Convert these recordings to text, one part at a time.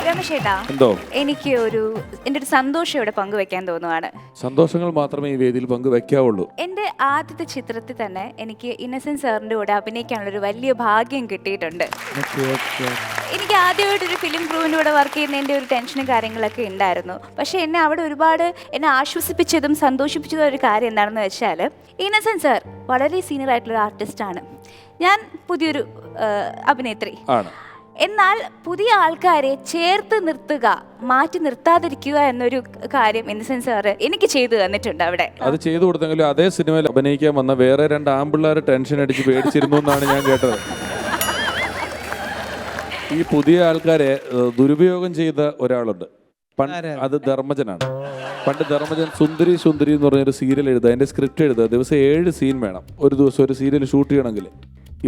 രമേശേട്ടാ, എന്തോ എനിക്ക് എൻ്റെ ഒരു സന്തോഷം ഇവിടെ പങ്കുവെക്കാൻ തോന്നുവാണ്. സന്തോഷങ്ങൾ മാത്രമേ ഈ വേദിയിൽ പങ്കുവെക്കാവുള്ളൂ. എൻ്റെ ആദ്യത്തെ ചിത്രത്തിൽ തന്നെ എനിക്ക് ഇന്നസെന്റ് സാറിൻ്റെ കൂടെ അഭിനയിക്കാനുള്ള ഒരു വലിയ ഭാഗ്യം കിട്ടിയിട്ടുണ്ട്. എനിക്ക് ആദ്യമായിട്ടൊരു ഫിലിം ക്രൂവിൻ്റെ കൂടെ വർക്ക് ചെയ്യുന്നതിൻ്റെ ഒരു ടെൻഷനും കാര്യങ്ങളൊക്കെ ഉണ്ടായിരുന്നു. പക്ഷേ എന്നെ അവിടെ ഒരുപാട് ആശ്വസിപ്പിച്ചതും സന്തോഷിപ്പിച്ചതും ഒരു കാര്യം എന്താണെന്ന് വെച്ചാൽ, ഇന്നസെന്റ് സാർ വളരെ സീനിയർ ആയിട്ടുള്ള ആർട്ടിസ്റ്റാണ്, ഞാൻ പുതിയൊരു അഭിനേത്രി ആണ്. എന്നാൽ പുതിയ ആൾക്കാരെ ചേർത്ത് നിർത്തുക, മാറ്റി നിർത്താതിരിക്കുക എന്നൊരു കാര്യം ഇന്നസെന്റ് സാറ് എനിക്ക് ചെയ്തു തന്നിട്ടുണ്ട്. അവിടെ അത് ചെയ്തു കൊടുത്തെങ്കിലും അതേ സിനിമയിൽ അഭിനയിക്കാൻ വന്ന വേറെ 2 ആൺപിള്ളേർ ടെൻഷൻ അടിച്ച് പേടിച്ചിരുന്നു എന്നാണ് ഞാൻ കേട്ടത്. ഈ പുതിയ ആൾക്കാരെ ദുരുപയോഗം ചെയ്ത ഒരാളുണ്ട്. അത് ധർമ്മജനാണ്. പണ്ട് ധർമ്മജൻ സുന്ദരി സുന്ദരി എന്ന് പറഞ്ഞൊരു സീരിയൽ എഴുതുക, അതിന്റെ സ്ക്രിപ്റ്റ് എഴുതുക, ദിവസം 7 സീൻ വേണം. ഒരു ദിവസം ഒരു സീരിയൽ ഷൂട്ട് ചെയ്യണമെങ്കിൽ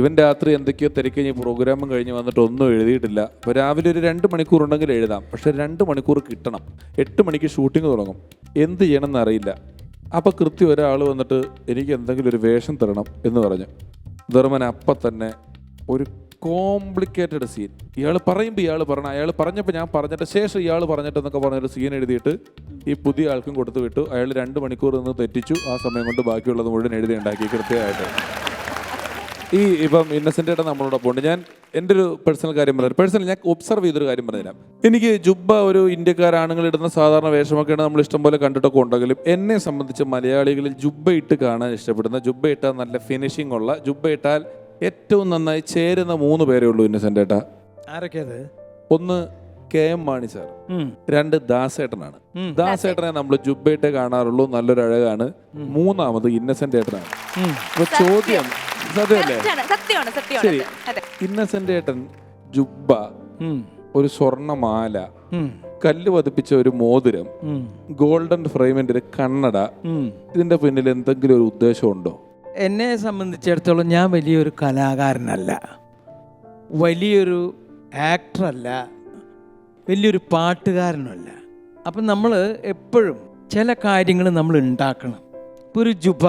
ഇവൻ രാത്രി എന്തൊക്കെയോ തിരക്കഴിഞ്ഞ് പ്രോഗ്രാമും കഴിഞ്ഞ് വന്നിട്ട് ഒന്നും എഴുതിയിട്ടില്ല. അപ്പോൾ രാവിലെ ഒരു 2 മണിക്കൂർ ഉണ്ടെങ്കിൽ എഴുതാം, പക്ഷെ 2 മണിക്കൂർ കിട്ടണം. 8 മണിക്ക് ഷൂട്ടിംഗ് തുടങ്ങും. എന്ത് ചെയ്യണമെന്ന് അറിയില്ല. അപ്പോൾ കൃത്യം ഒരാൾ വന്നിട്ട് എനിക്ക് എന്തെങ്കിലും ഒരു വേഷം തരണം എന്ന് പറഞ്ഞു. ധർമ്മൻ അപ്പം തന്നെ ഒരു കോംപ്ലിക്കേറ്റഡ് സീൻ ഇയാൾ പറയുമ്പോൾ ഇയാൾ പറഞ്ഞു, അയാൾ പറഞ്ഞപ്പോൾ ഞാൻ പറഞ്ഞിട്ട് ശേഷം ഇയാൾ പറഞ്ഞിട്ടെന്നൊക്കെ പറഞ്ഞൊരു സീൻ എഴുതിയിട്ട് ഈ പുതിയ ആൾക്കും കൊടുത്തു വിട്ടു. അയാൾ 2 മണിക്കൂർ നിന്ന് തെറ്റിച്ചു. ആ സമയം കൊണ്ട് ബാക്കിയുള്ളത് മുഴുവൻ എഴുതി ഉണ്ടാക്കി കൃത്യമായിട്ട്. ഇപ്പം ഇന്നസെന്റ് ഏട്ടൻ നമ്മളോടൊപ്പം ഉണ്ട്. ഞാൻ എൻ്റെ ഒരു പേഴ്സണൽ കാര്യം പറഞ്ഞു. പേഴ്സണൽ ഞാൻ ഒബ്സർവ് ചെയ്തൊരു കാര്യം പറഞ്ഞുതരാം. എനിക്ക് ജുബ്ബ ഒരു ഇന്ത്യക്കാരാണുങ്ങൾ ഇടുന്ന സാധാരണ വേഷമൊക്കെയാണ് നമ്മൾ ഇഷ്ടംപോലെ കണ്ടിട്ടൊക്കെ ഉണ്ടെങ്കിലും എന്നെ സംബന്ധിച്ച് മലയാളികളിൽ ജുബ്ബ ഇട്ട് കാണാൻ ഇഷ്ടപ്പെടുന്ന, ജുബ്ബ ഇട്ടാൽ നല്ല ഫിനിഷിംഗ് ഉള്ള, ജുബ്ബ ഇട്ടാൽ ഏറ്റവും നന്നായി ചേരുന്ന 3 പേരേ ഉള്ളൂ ഇന്നസെന്റ് ഏട്ടാ. ആരൊക്കെയത്? ഒന്ന് KM മാണി സാർ, 2 ദാസേട്ടനാണ്. ദാസേട്ടനെ നമ്മൾ ജുബ്ബയിട്ടേ കാണാറുള്ളൂ, നല്ലൊരു അഴകാണ്. 3ാമത് ഇന്നസെന്റ് ഏട്ടനാണ്. അപ്പൊ ചോദ്യം സത്യമല്ലേ? ശരി, ഇന്നസെന്റ് ഏട്ടൻ ജുബ്ബ, ഒരു സ്വർണ്ണമാല, കല്ല് പതിപ്പിച്ച ഒരു മോതിരം, ഗോൾഡൻ ഫ്രെയിമിന്റെ ഒരു കണ്ണട, ഇതിന്റെ പിന്നിൽ എന്തെങ്കിലും ഒരു ഉദ്ദേശമുണ്ടോ? എന്നെ സംബന്ധിച്ചിടത്തോളം ഞാൻ വലിയൊരു കലാകാരനല്ല, വലിയൊരു ആക്ടറല്ല, വലിയൊരു പാട്ടുകാരനല്ല. അപ്പം നമ്മൾ എപ്പോഴും ചില കാര്യങ്ങൾ നമ്മൾ ഉണ്ടാക്കണം. ഇപ്പോൾ ഒരു ജുബ,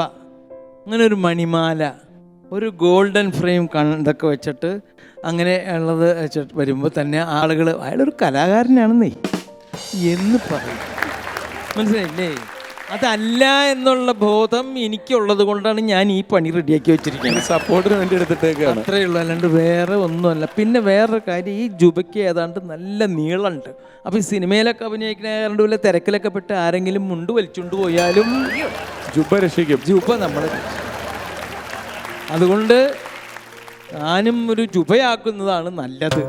അങ്ങനെ ഒരു മണിമാല, ഒരു ഗോൾഡൻ ഫ്രെയിം ഇതൊക്കെ വെച്ചിട്ട് അങ്ങനെ ഉള്ളത് വെച്ചിട്ട് വരുമ്പോൾ തന്നെ ആളുകൾ അയാളൊരു കലാകാരനാണെന്നേ എന്ന് പറയും. മനസ്സിലായില്ലേ? അതല്ല എന്നുള്ള ബോധം എനിക്കുള്ളത് കൊണ്ടാണ് ഞാൻ ഈ പണി റെഡിയാക്കി വെച്ചിരിക്കുന്നത്. സപ്പോർട്ടിന് വേണ്ടി എടുത്തിട്ടേക്കാണ്. അത്രയേ ഉള്ളൂ, അല്ലാണ്ട് വേറെ ഒന്നുമല്ല. പിന്നെ വേറൊരു കാര്യം, ഈ ജുബയ്ക്ക് ഏതാണ്ട് നല്ല നീളമുണ്ട്. അപ്പോൾ ഈ സിനിമയിലൊക്കെ അഭിനയിക്കുന്ന വല്ല തിരക്കിലൊക്കെ പെട്ട് ആരെങ്കിലും മുണ്ട് വലിച്ചുകൊണ്ട് പോയാലും ജുബ രക്ഷിക്കും. ജുബ നമ്മൾ, അതുകൊണ്ട് ഞാനും ഒരു ജുബയാക്കുന്നതാണ് നല്ലത്.